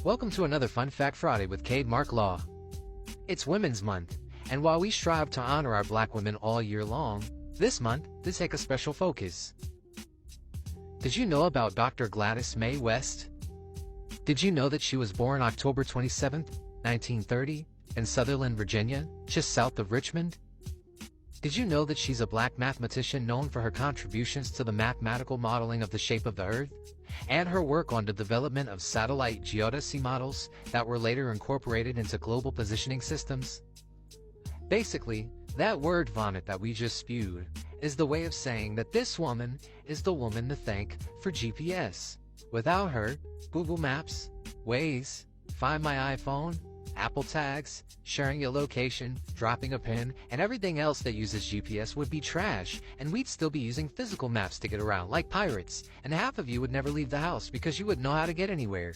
Welcome to another Fun Fact Friday with Cade Mark Law. It's Women's Month, and while we strive to honor our black women all year long, this month they take a special focus. Did you know about Dr. Gladys Mae West? Did you know that she was born October 27, 1930, in Sutherland, Virginia, just south of Richmond? Did you know that she's a black mathematician known for her contributions to the mathematical modeling of the shape of the Earth, and her work on the development of satellite geodesy models that were later incorporated into global positioning systems? Basically, that word vomit that we just spewed is the way of saying that this woman is the woman to thank for GPS. Without her, Google Maps, Waze, Find My iPhone, Apple Tags, sharing your location, dropping a pin, and everything else that uses GPS would be trash, and we'd still be using physical maps to get around, like pirates, and half of you would never leave the house because you wouldn't know how to get anywhere.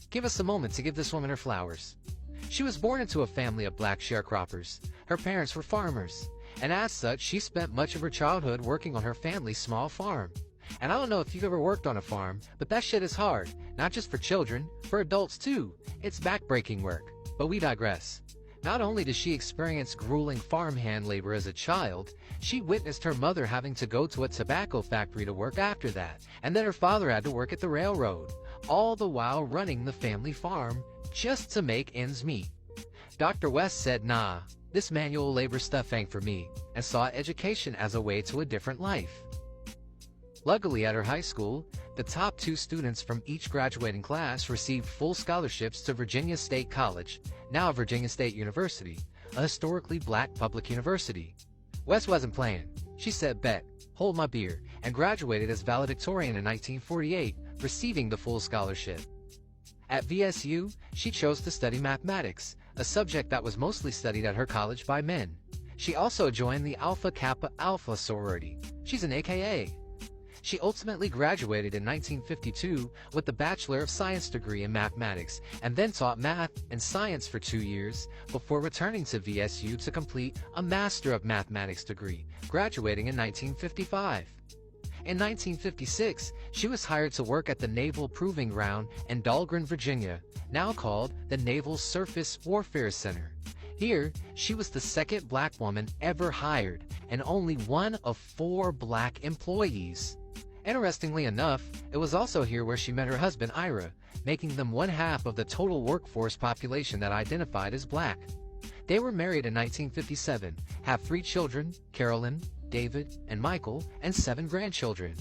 Give us a moment to give this woman her flowers. She was born into a family of black sharecroppers. Her parents were farmers, and as such, she spent much of her childhood working on her family's small farm. And I don't know if you've ever worked on a farm, but that shit is hard, not just for children, for adults too. It's backbreaking work, but we digress. Not only did she experience grueling farmhand labor as a child, she witnessed her mother having to go to a tobacco factory to work after that, and then her father had to work at the railroad, all the while running the family farm just to make ends meet. Dr. West said, "Nah, this manual labor stuff ain't for me," and saw education as a way to a different life. Luckily, at her high school, the top 2 students from each graduating class received full scholarships to Virginia State College, now Virginia State University, a historically black public university. West wasn't playing. She said, "Bet, hold my beer," and graduated as valedictorian in 1948, receiving the full scholarship. At VSU, she chose to study mathematics, a subject that was mostly studied at her college by men. She also joined the Alpha Kappa Alpha sorority. She's an AKA. She ultimately graduated in 1952 with a Bachelor of Science degree in mathematics, and then taught math and science for 2 years before returning to VSU to complete a Master of Mathematics degree, graduating in 1955. In 1956, she was hired to work at the Naval Proving Ground in Dahlgren, Virginia, now called the Naval Surface Warfare Center. Here, she was the second black woman ever hired, and only one of 4 black employees. Interestingly enough, it was also here where she met her husband Ira, making them 1/2 of the total workforce population that identified as black. They were married in 1957, have 3 children, Carolyn, David, and Michael, and 7 grandchildren.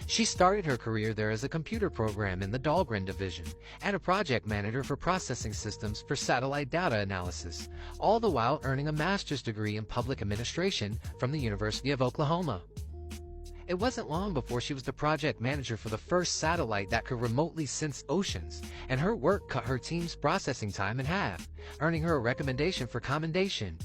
She started her career there as a computer program in the Dahlgren division and a project manager for processing systems for satellite data analysis, all the while earning a master's degree in public administration from the University of Oklahoma. It wasn't long before she was the project manager for the first satellite that could remotely sense oceans, and her work cut her team's processing time in half, earning her a recommendation for commendation.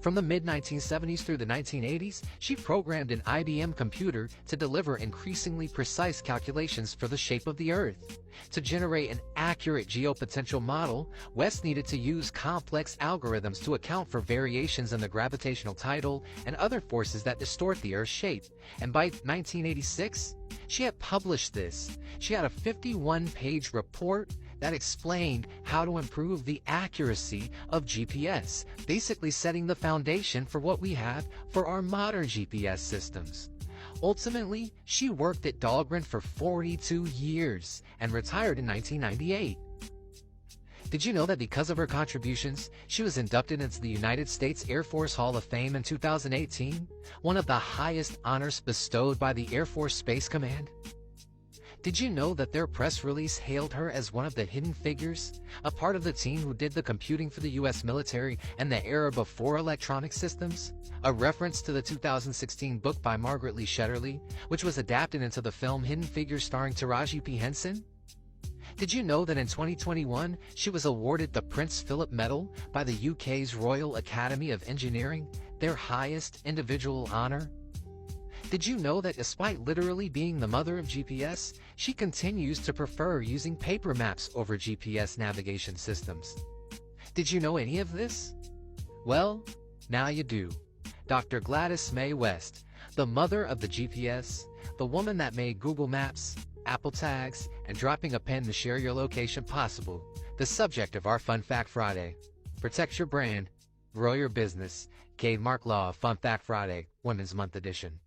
From the mid-1970s through the 1980s, she programmed an IBM computer to deliver increasingly precise calculations for the shape of the Earth. To generate an accurate geopotential model, West needed to use complex algorithms to account for variations in the gravitational tidal and other forces that distort the Earth's shape. And by 1986, she had published this. She had a 51-page report that explained how to improve the accuracy of GPS, basically setting the foundation for what we have for our modern GPS systems. Ultimately, she worked at Dahlgren for 42 years and retired in 1998. Did you know that because of her contributions, she was inducted into the United States Air Force Hall of Fame in 2018, one of the highest honors bestowed by the Air Force Space Command? Did you know that their press release hailed her as one of the hidden figures, a part of the team who did the computing for the U.S. military and the era before electronic systems? A reference to the 2016 book by Margaret Lee Shetterly, which was adapted into the film Hidden Figures starring Taraji P. Henson? Did you know that in 2021, she was awarded the Prince Philip Medal by the UK's Royal Academy of Engineering, their highest individual honor? Did you know that despite literally being the mother of GPS, she continues to prefer using paper maps over GPS navigation systems? Did you know any of this? Well, now you do. Dr. Gladys Mae West, the mother of the GPS, the woman that made Google Maps, Apple tags, and dropping a pin to share your location possible. The subject of our Fun Fact Friday. Protect your brand, grow your business. Mark Law Fun Fact Friday, Women's Month edition.